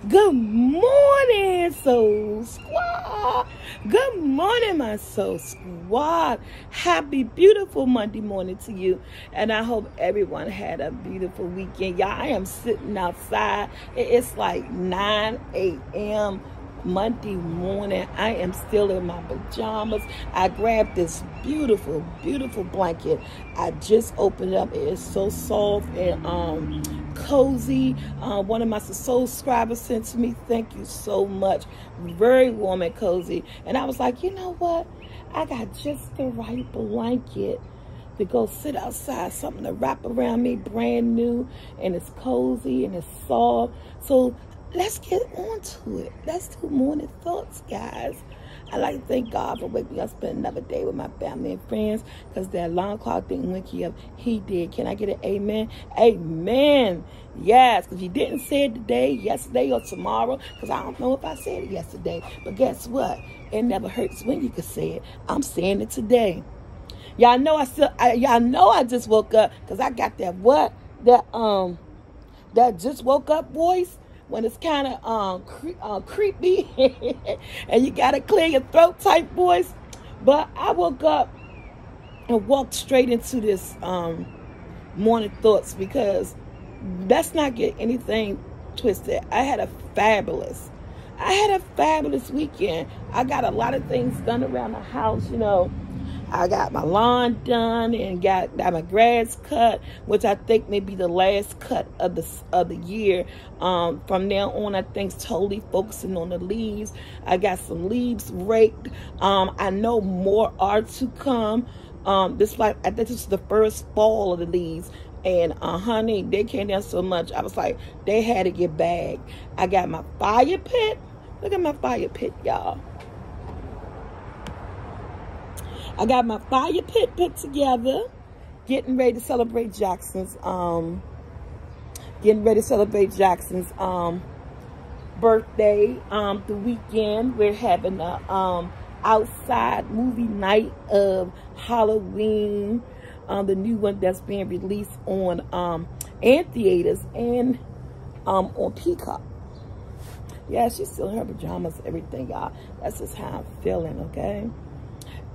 Good morning, Soul Squad. Good morning, my Soul Squad. Happy, beautiful Monday morning to you. And I hope everyone had a beautiful weekend. Y'all, I am sitting outside. It's like 9 a.m. Monday morning. I am still in my pajamas. I grabbed this beautiful, beautiful blanket. I just opened it up. It is so soft and cozy. One of my soul subscribers sent to me. Thank you so much. Very warm and cozy. And I was like, you know what? I got just the right blanket to go sit outside. Something to wrap around me, brand new, and it's cozy and it's soft. So let's get on to it. Let's do morning thoughts, guys. I like to thank God for waking me up, spend another day with my family and friends, because that alarm clock didn't wake you up. He did. Can I get an amen? Amen. Yes, because you didn't say it today, yesterday, or tomorrow, because I don't know if I said it yesterday. But guess what? It never hurts when you can say it. I'm saying it today. Y'all know y'all know I just woke up, because I got that what? That just woke up voice. When it's kind of creepy and you got to clear your throat type voice. But I woke up and walked straight into this morning thoughts, because let's not get anything twisted. I had a fabulous weekend. I got a lot of things done around the house, you know. I got my lawn done and got my grass cut, which I think may be the last cut of the year. From now on, I think totally focusing on the leaves. I got some leaves raked. I know more are to come. I think this is the first fall of the leaves. And honey, they came down so much. I was like, they had to get bagged. I got my fire pit. Look at my fire pit, y'all. I got my fire pit put together, getting ready to celebrate Jackson's birthday. The weekend we're having a outside movie night of Halloween, the new one that's being released on amphitheaters and on Peacock. Yeah, she's still in her pajamas, everything, y'all. That's just how I'm feeling, okay?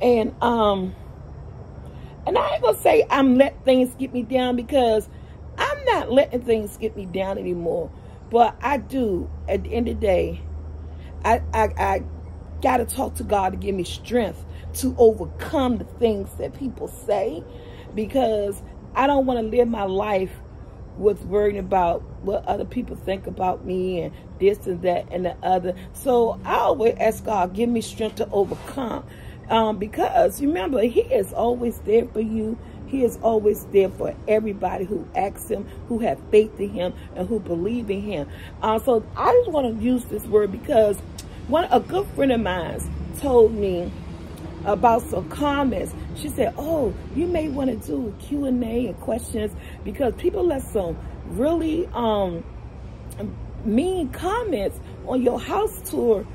And I ain't gonna say I'm letting things get me down, because I'm not letting things get me down anymore. But I do, at the end of the day, I gotta talk to God to give me strength to overcome the things that people say, because I don't want to live my life with worrying about what other people think about me and this and that and the other. So I always ask God, give me strength to overcome. Because remember, He is always there for you. He is always there for everybody who asks Him, who have faith in Him, and who believe in Him. So I just want to use this word, because a good friend of mine told me about some comments. She said, oh, you may want to do a Q&A and questions, because people left some really mean comments on your house tour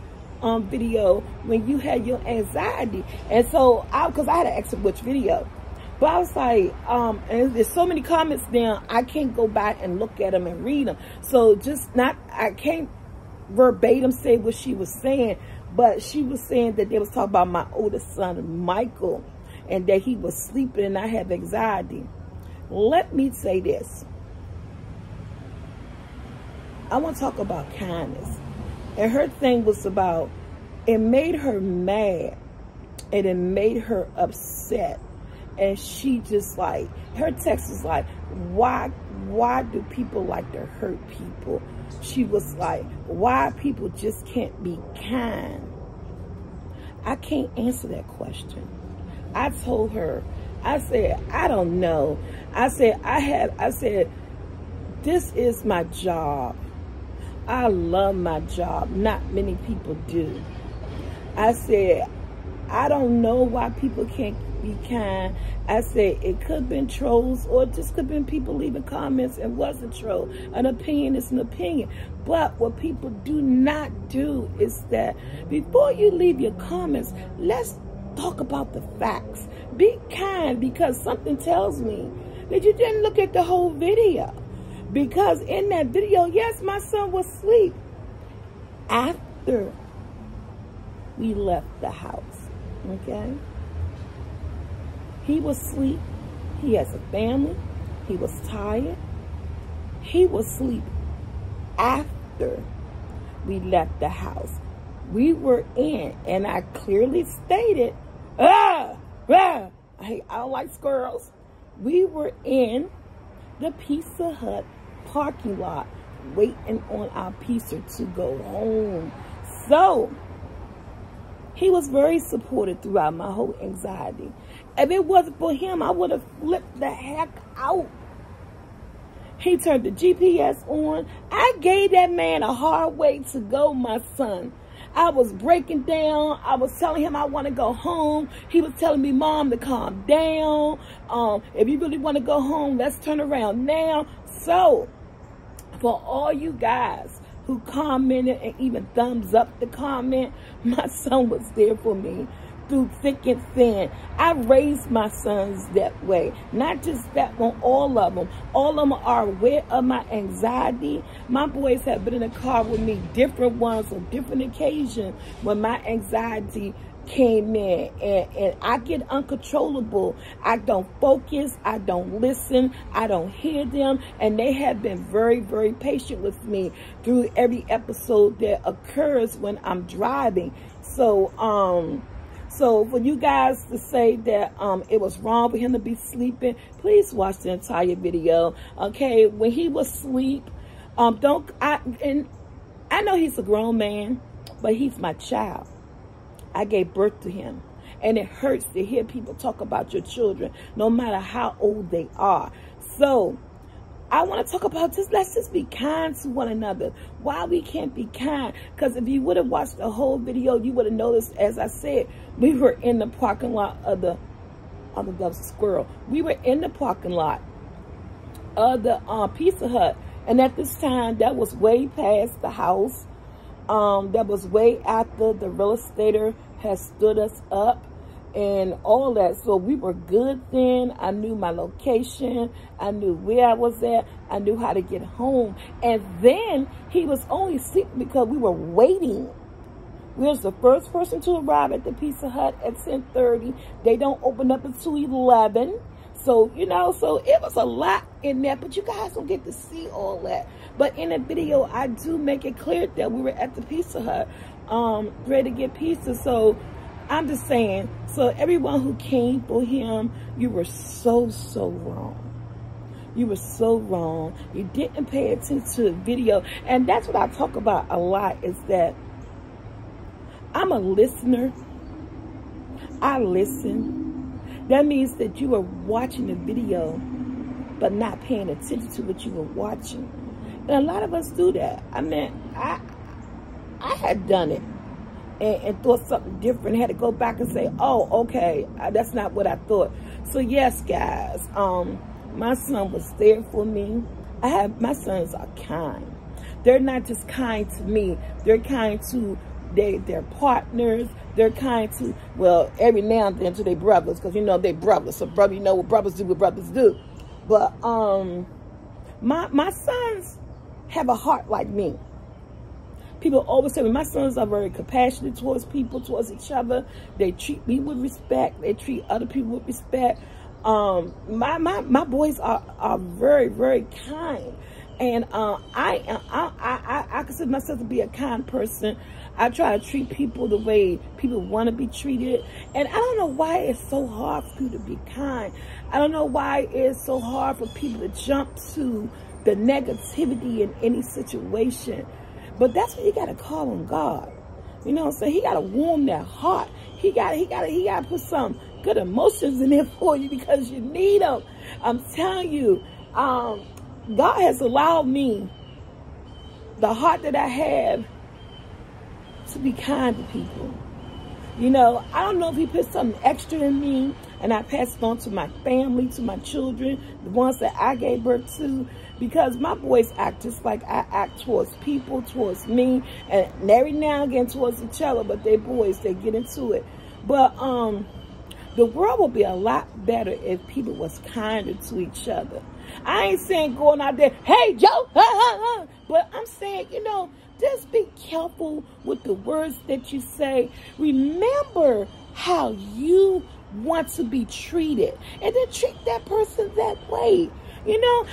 video when you had your anxiety. And so because I had to ask which video, but I was like, and there's so many comments now, I can't go back and look at them and read them. So I can't verbatim say what she was saying, but she was saying that they was talking about my oldest son, Michael, and that he was sleeping and I have anxiety. Let me say this. I want to talk about kindness. And her thing was about, it made her mad and it made her upset. And she just like, her text was like, why do people like to hurt people? She was like, why people just can't be kind? I can't answer that question. I told her, I said, I don't know. I said, this is my job. I love my job. Not many people do. I said, I don't know why people can't be kind. I said, it could have been trolls, or it just could have been people leaving comments and wasn't troll. An opinion is an opinion. But what people do not do is that before you leave your comments, let's talk about the facts. Be kind, because something tells me that you didn't look at the whole video. Because in that video, yes, my son was asleep. after we left the house, okay? He was asleep. He has a family. He was tired. He was asleep after we left the house. We were in, and I clearly stated, I don't like squirrels. We were in the Pizza Hut parking lot waiting on our pizza to go home. So he was very supportive throughout my whole anxiety. If it wasn't for him, I would have flipped the heck out. He turned the GPS on. I gave that man a hard way to go, my son. I was breaking down. I was telling him I want to go home. He was telling me, Mom, to calm down. If you really want to go home, let's turn around now. So, for all you guys who commented and even thumbs up the comment, my son was there for me through thick and thin. I raised my sons that way. Not just that one, all of them. All of them are aware of my anxiety. My boys have been in the car with me, different ones on different occasions when my anxiety came in, and I get uncontrollable. I don't focus, I don't listen, I don't hear them, and they have been very, very patient with me through every episode that occurs when I'm driving. So for you guys to say that it was wrong for him to be sleeping, please watch the entire video. Okay, when he was asleep, I know he's a grown man, but he's my child. I gave birth to him, and it hurts to hear people talk about your children, no matter how old they are. So I want to talk about let's just be kind to one another. Why we can't be kind? Because if you would have watched the whole video, you would have noticed, as I said, we were in the parking lot of the squirrel. We were in the parking lot of the Pizza Hut, and at this time, that was way past the house. That was way after the real estater had stood us up and all that. So we were good then. I knew my location. I knew where I was at. I knew how to get home. And then he was only sleeping because we were waiting. We was the first person to arrive at the Pizza Hut at 10:30. They don't open up until 11. So, you know, so it was a lot in there, but you guys don't get to see all that. But in the video, I do make it clear that we were at the Pizza Hut, ready to get pizza. So I'm just saying, so everyone who came for him, you were so wrong. You were so wrong. You didn't pay attention to the video. And that's what I talk about a lot, is that I'm a listener. I listen. That means that you are watching the video, but not paying attention to what you were watching. And a lot of us do that. I mean, I had done it and thought something different. Had to go back and say, oh, okay, that's not what I thought. So yes, guys, my son was there for me. My sons are kind. They're not just kind to me. They're kind to their partners. They're kind to, well, every now and then to their brothers, because you know they're brothers. So brother, you know what brothers do. But my sons have a heart like me. People always say, my sons are very compassionate towards people, towards each other. They treat me with respect. They treat other people with respect. My boys are very, very kind. And I consider myself to be a kind person. I try to treat people the way people want to be treated. And I don't know why it's so hard for people to be kind. I don't know why it's so hard for people to jump to the negativity in any situation. But that's what you got to call on God. You know what I'm saying? He got to warm that heart. He got to put some good emotions in there for you, because you need them. I'm telling you, God has allowed me the heart that I have to be kind to people. You know, I don't know if he put something extra in me and I passed it on to my family, to my children, the ones that I gave birth to, because my boys act just like I act towards people, towards me, and every now and again towards each other. But they boys, they get into it. But the world will be a lot better if people was kinder to each other. I ain't saying going out there, hey, Joe, But I'm saying, you know, just be careful with the words that you say. Remember how you want to be treated, and then treat that person that way. You know,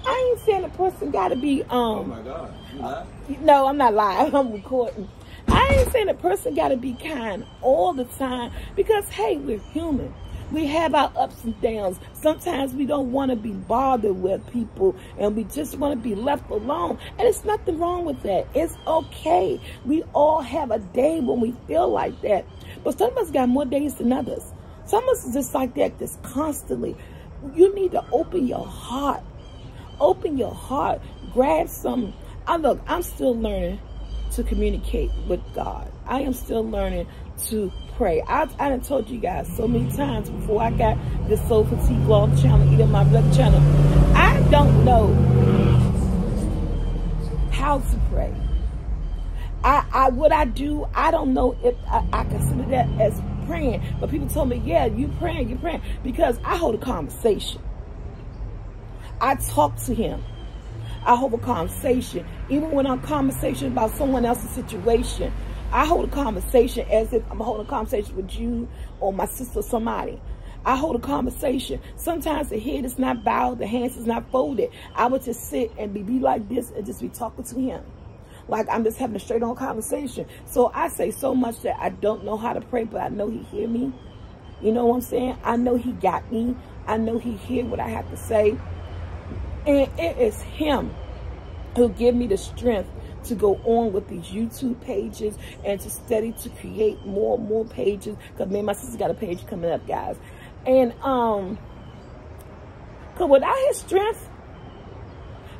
I ain't saying a person got to be, oh my God, you lie? No, I'm not lying. I'm recording. I ain't saying a person got to be kind all the time, because, hey, we're human. We have our ups and downs. Sometimes we don't want to be bothered with people, and we just want to be left alone. And there's nothing wrong with that. It's okay. We all have a day when we feel like that. But some of us got more days than others. Some of us is just like that, just constantly. You need to open your heart. Open your heart. Grab some. Look, I'm still learning to communicate with God. I am still learning to pray. I done told you guys so many times before I got this Soulfult vlog channel, either my vlog channel, I don't know how to pray. What I do, I don't know if I consider that as praying. But people told me, yeah, you praying, because I hold a conversation. I talk to him. I hold a conversation. Even when I'm conversation about someone else's situation, I hold a conversation as if I'm holding a conversation with you or my sister or somebody. I hold a conversation. Sometimes the head is not bowed, the hands is not folded. I would just sit and be like this and just be talking to him. Like I'm just having a straight on conversation. So I say so much that I don't know how to pray, but I know he hear me. You know what I'm saying? I know he got me. I know he hear what I have to say. And it is him who give me the strength to go on with these YouTube pages and to study to create more and more pages. Because me and my sister got a page coming up, guys. And because without his strength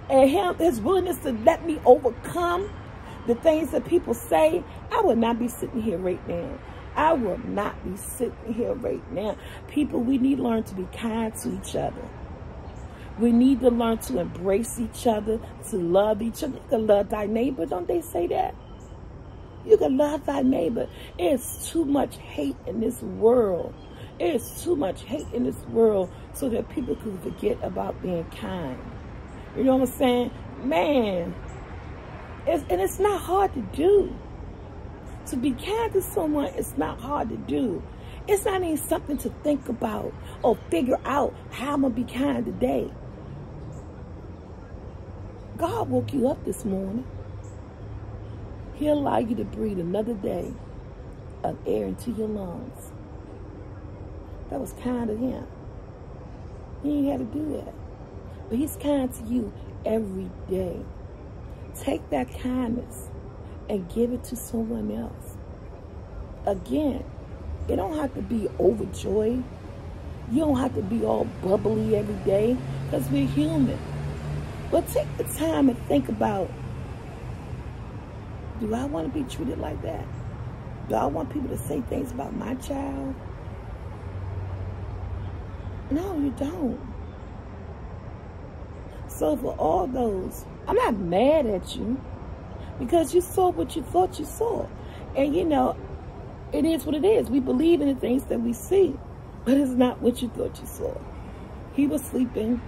and his willingness to let me overcome the things that people say, I would not be sitting here right now. I will not be sitting here right now. People, we need to learn to be kind to each other. We need to learn to embrace each other, to love each other. You can love thy neighbor, don't they say that? You can love thy neighbor. It's too much hate in this world. It's too much hate in this world so that people can forget about being kind. You know what I'm saying? Man, and it's not hard to do. To be kind to someone, it's not hard to do. It's not even something to think about or figure out how I'm going to be kind today. God woke you up this morning. He'll allow you to breathe another day of air into your lungs. That was kind of him. He ain't had to do that. But he's kind to you every day. Take that kindness and give it to someone else. Again, it don't have to be overjoyed. You don't have to be all bubbly every day, because we're human. But take the time and think about, do I want to be treated like that? Do I want people to say things about my child? No, you don't. So for all those, I'm not mad at you, because you saw what you thought you saw. And you know, it is what it is. We believe in the things that we see, but it's not what you thought you saw. He was sleeping,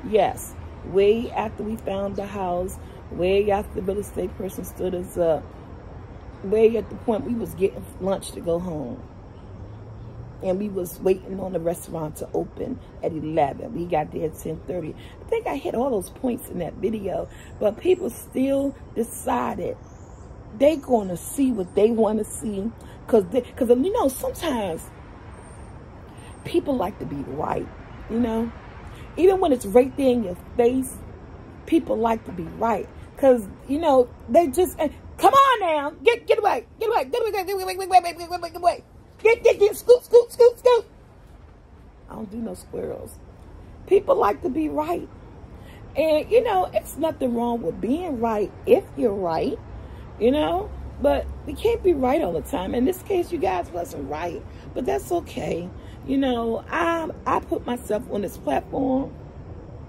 yes, way after we found the house, way after the real estate person stood us up, way at the point we was getting lunch to go home. And we was waiting on the restaurant to open at 11. We got there at 10:30. I think I hit all those points in that video. But people still decided they're going to see what they want to see. Because you know, sometimes people like to be right, you know. Even when it's right there in your face, people like to be right. Because, you know, they just, come on now, get away, get away, get away, get away, get away, get away, get away. Get, scoop, scoop, scoop, scoop. I don't do no squirrels. People like to be right. And, you know, it's nothing wrong with being right if you're right, you know. But we can't be right all the time. In this case, you guys wasn't right. But that's okay. You know, I put myself on this platform.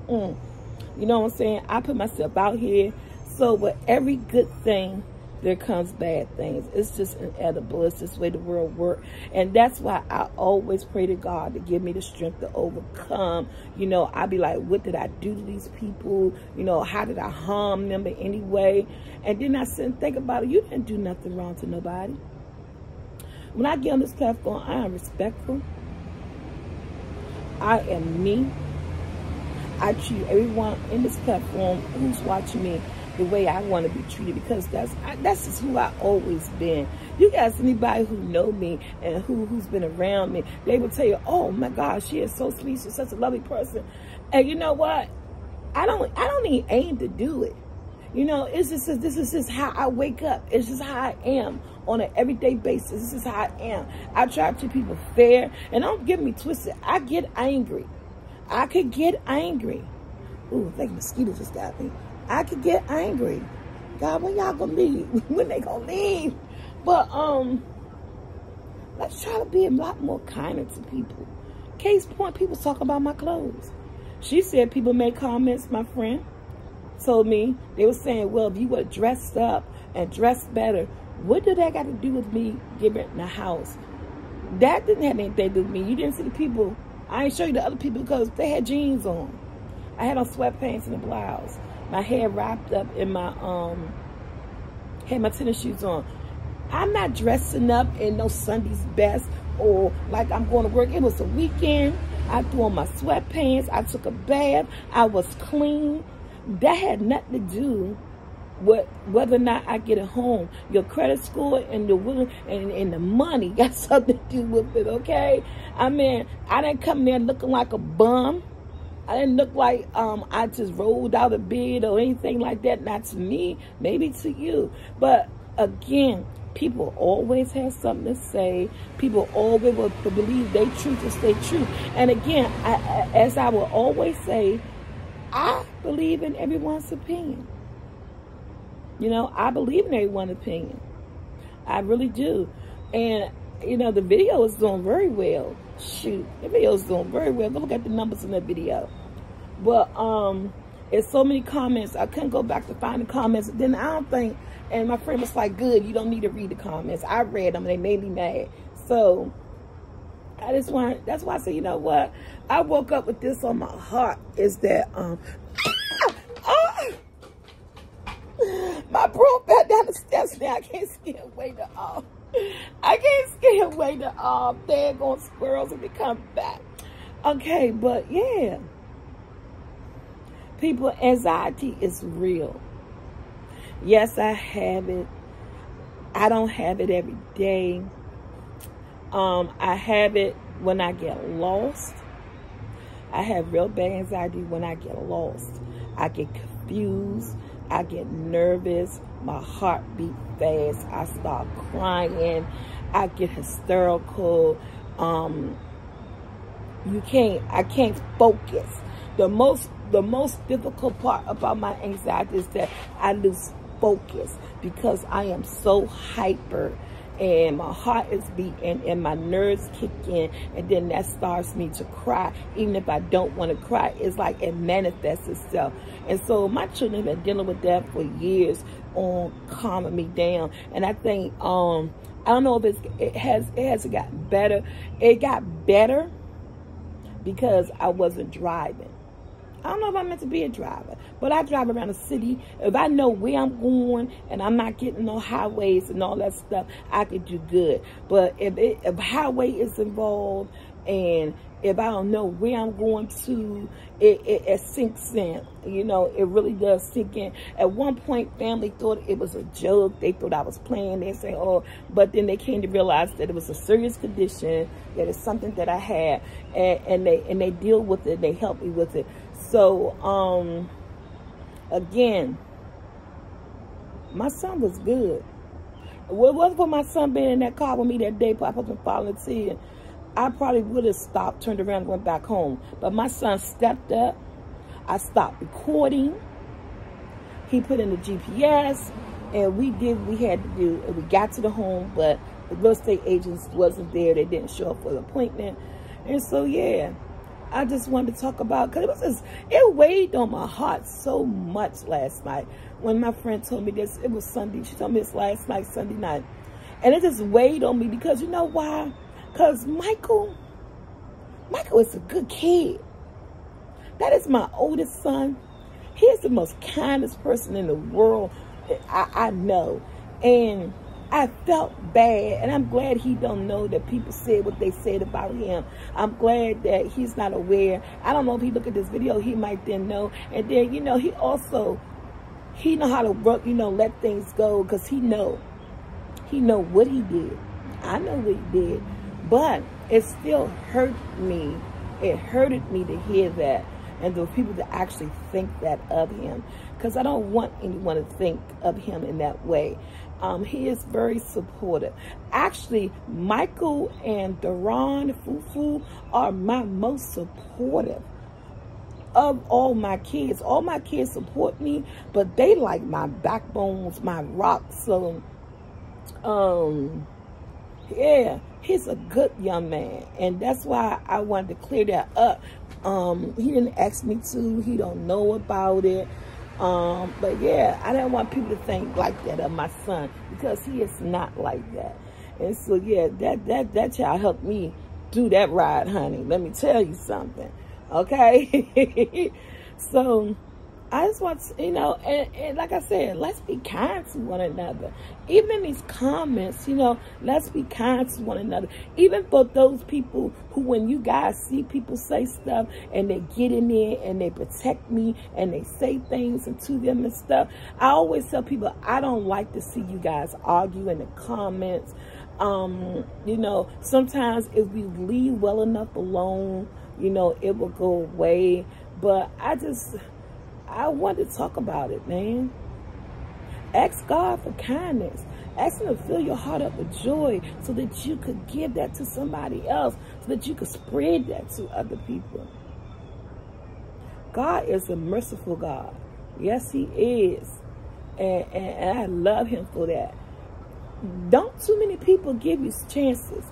You know what I'm saying? I put myself out here. So with every good thing there comes bad things. It's just inedible. It's just the way the world works. And that's why I always pray to God to give me the strength to overcome. You know, I be like, what did I do to these people? You know, how did I harm them in any way? And then I sit and think about it. You didn't do nothing wrong to nobody. When I get on this platform, I am respectful. I am me. I treat everyone in this platform who's watching me the way I want to be treated, because that's just who I always been. You guys, anybody who know me and who's been around me, they will tell you, oh my God, she is so sweet, she's such a lovely person. And you know what? I don't even aim to do it. You know, it's just, this is just how I wake up. It's just how I am on an everyday basis. This is how I am. I try to treat people fair, and don't get me twisted. I get angry. I could get angry. Ooh, I think mosquitoes just got me. I could get angry. God, when y'all gonna leave? When they gonna leave? But let's try to be a lot more kinder to people. Case point, people talk about my clothes. She said people made comments, my friend told me, they were saying, well, if you were dressed up and dressed better, what did that got to do with me giving the house? That didn't have anything to do with me. You didn't see the people. I ain't show you the other people because they had jeans on. I had on sweatpants and a blouse. My hair wrapped up in my, had my tennis shoes on. I'm not dressing up in no Sunday's best or like I'm going to work. It was a weekend. I threw on my sweatpants. I took a bath. I was clean. That had nothing to do with whether or not I get it home. Your credit score and the will and the money got something to do with it, okay? I mean, I didn't come there looking like a bum. I didn't look like I just rolled out of bed or anything like that. Not to me, maybe to you. But again, people always have something to say. People always will believe their truth and stay true. And again, as I will always say, I believe in everyone's opinion. You know, I believe in everyone's opinion. I really do. And, you know, the video is doing very well. Shoot, the video is doing very well. Go look at the numbers in the video. But it's so many comments. I couldn't go back to find the comments. Then I don't think, and my friend was like, good, you don't need to read the comments. I read them and they made me mad. So I just want, that's why I say, you know what? I woke up with this on my heart, is that, my broom fell down the steps now. I can't scare away the, I can't scare away the, daggone squirrels when they come back. Okay, but yeah. People, anxiety is real. Yes, I have it. I don't have it every day. I have it when I get lost. I have real bad anxiety when I get lost. I get confused. I get nervous. My heart beats fast. I start crying. I get hysterical. I can't focus. The most difficult part about my anxiety is that I lose focus because I am so hyper. And my heart is beating and my nerves kick in, and then that starts me to cry. Even if I don't want to cry, it's like it manifests itself. And so my children have been dealing with that for years on calming me down. And I think, I don't know if it hasn't gotten better. It got better because I wasn't driving. I don't know if I'm meant to be a driver, but I drive around the city. If I know where I'm going and I'm not getting on highways and all that stuff, I could do good. But if highway is involved and if I don't know where I'm going to, it sinks in. You know, it really does sink in. At one point, family thought it was a joke. They thought I was playing. They say, oh, but then they came to realize that it was a serious condition, that it's something that I had, and they deal with it. They help me with it. So, again, my son was good. If it wasn't for my son being in that car with me that day, Papa was falling asleep, I probably would have stopped, turned around, and went back home. But my son stepped up. I stopped recording. He put in the GPS, and we did what we had to do. And we got to the home, but the real estate agents wasn't there. They didn't show up for the appointment. And so, yeah, I just wanted to talk about, because it weighed on my heart so much last night when my friend told me this, it was Sunday. She told me this last night, Sunday night. And it just weighed on me because you know why? Because Michael is a good kid. That is my oldest son. He is the most kindest person in the world I know. And I felt bad, and I'm glad he don't know that people said what they said about him. I'm glad that he's not aware. I don't know if he look at this video, he might then know. And then, you know, he know how to work, you know, let things go, because he know what he did. I know what he did. But it still hurt me. It hurted me to hear that. And the people that actually think that of him. Because I don't want anyone to think of him in that way. He is very supportive. Actually, Michael and Daron Fufu are my most supportive of all my kids. All my kids support me, but they like my backbones, my rocks. So, yeah, he's a good young man. And that's why I wanted to clear that up. He didn't ask me to. He don't know about it. But yeah, I didn't want people to think like that of my son, because he is not like that. And so yeah, that child helped me do that ride, honey. Let me tell you something. Okay? So I just want to, you know, and like I said, let's be kind to one another. Even in these comments, you know, let's be kind to one another. Even for those people who, when you guys see people say stuff and they get in there and they protect me and they say things to them and stuff, I always tell people, I don't like to see you guys argue in the comments. You know, sometimes if we leave well enough alone, you know, it will go away. But I want to talk about it, man. Ask God for kindness. Ask him to fill your heart up with joy so that you could give that to somebody else, so that you could spread that to other people. God is a merciful God. Yes, he is. And I love him for that. Don't too many people give you chances.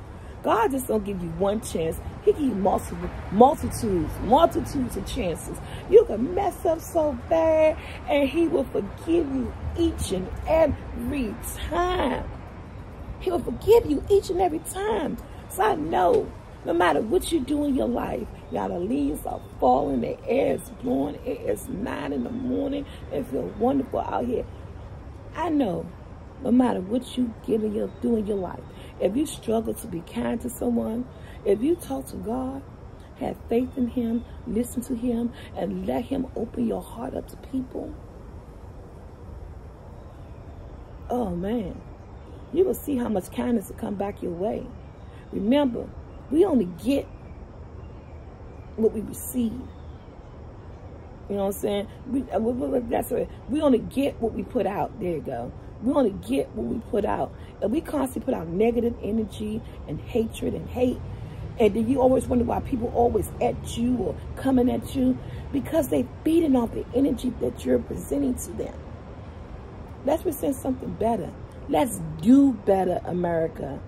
God just don't give you one chance. He give you multitudes of chances. You can mess up so bad, and he will forgive you each and every time. He will forgive you each and every time. So I know, no matter what you do in your life, y'all, the leaves are falling, the air is blowing, it is 9 in the morning, it feels wonderful out here. I know, no matter what you do in your life, if you struggle to be kind to someone, if you talk to God, have faith in him, listen to him, and let him open your heart up to people, oh man, you will see how much kindness will come back your way. Remember, we only get what we receive. You know what I'm saying? That's right. We only get what we put out. There you go. We only get what we put out. And we constantly put out negative energy and hatred and hate. And then you always wonder why people always at you or coming at you, because they feeding off the energy that you're presenting to them. Let's present something better. Let's do better, America.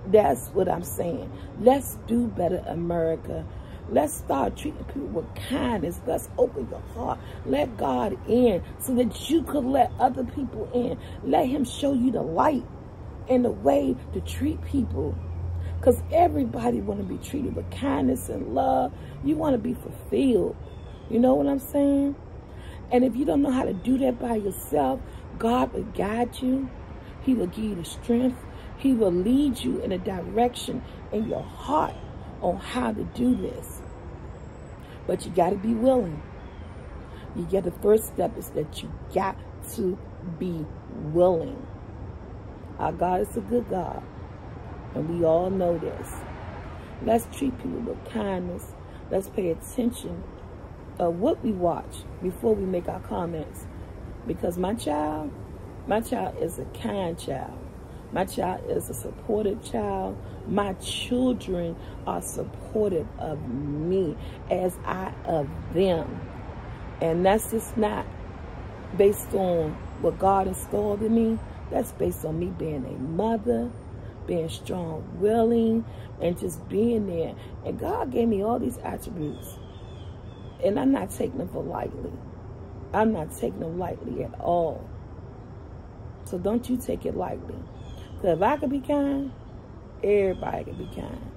That's what I'm saying. Let's do better, America. Let's start treating people with kindness. Let's open your heart. Let God in so that you could let other people in. Let him show you the light and the way to treat people. Because everybody want to be treated with kindness and love. You want to be fulfilled. You know what I'm saying? And if you don't know how to do that by yourself, God will guide you. He will give you the strength. He will lead you in a direction in your heart on how to do this. But you got to be willing. The first step is that you got to be willing. Our God is a good God, and we all know this. Let's treat people with kindness. Let's pay attention of what we watch before we make our comments. Because my child is a kind child. My child is a supportive child. My children are supportive of me as I of them. And that's just not based on what God installed in me. That's based on me being a mother, being strong, willing, and just being there. And God gave me all these attributes. And I'm not taking them for lightly. I'm not taking them lightly at all. So don't you take it lightly. Because if I could be kind, everybody can be kind.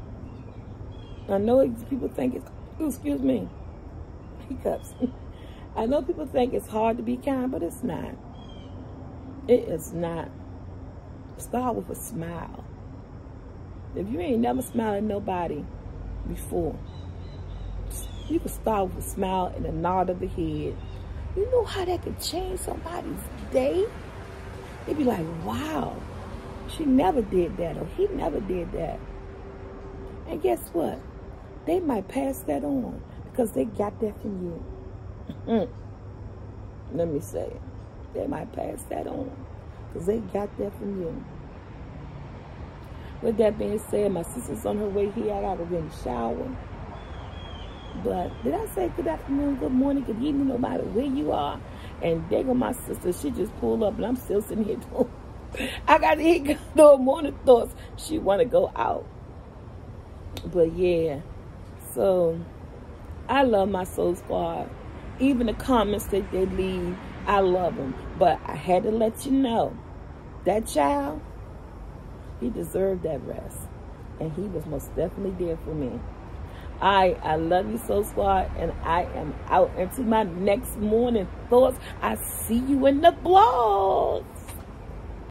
I know people think it's, excuse me, hiccups. I know people think it's hard to be kind, but it's not. It is not. Start with a smile. If you ain't never smiled at nobody before, you can start with a smile and a nod of the head. You know how that could change somebody's day? They'd be like, wow, she never did that, or he never did that. And guess what? They might pass that on because they got that from you. Let me say it. They might pass that on because they got that from you. With that being said, my sister's on her way here. I gotta go in the shower. But did I say good afternoon, good morning, good evening, no matter where you are? And there go my sister. She just pulled up and I'm still sitting here doing, I gotta hit doing morning thoughts. She wanna go out. But yeah, so I love my Soul Squad. Even the comments that they leave, I love them. But I had to let you know, that child, he deserved that rest. And he was most definitely there for me. I love you, Soul Squad, and I am out into my next morning thoughts. I see you in the blogs.